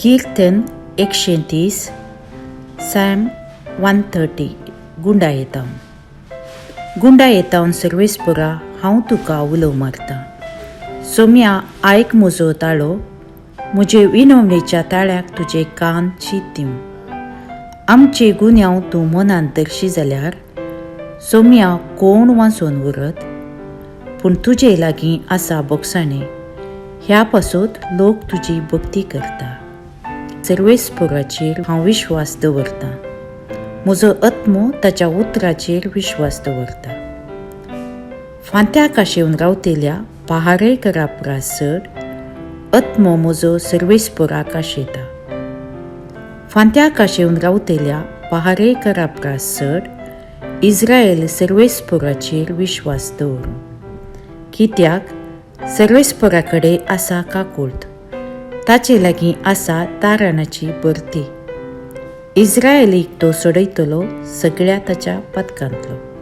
कीर्तन 130 Sam 130 गुंडा येतावन सर्वेस्परा हांव तुका उलोव मारतां. सोम्या आयक म्हजो ताळो, म्हजे विनवणेच्या ताळ्याक तुजे कान शीत दिवं. आमचे गुन्यांव तूं मनांत दर्शी जाल्यार सोम्या कोण वाचून व्हरत, पूण तुजे लागीं आसा बोगसाणें. ह्या पासत लोक तुजी भक्ती करता. सर्वेस्पराचेर हांव विश्वास दवरतां. म्हजो आत्मो ताच्या उतराचेर विश्वास दवरता. फांत्या काशेवन रावतेल्या पहारेकरा परस चड आत्मो म्हजो सर्वेस्पराक आशेता. फांत्या काशेवन रावतेल्या पहारेकरा परस चड इस्रायल सर्वेस्पराचेर विश्वास दवरूं. कित्याक सर्वेस्परा कडेन आसा काकूळट, ताचे लागीं आसा तारणाची बर्ती. इस्रायलीक तो सोडयतलो सगळ्या ताच्या पथकांतलो.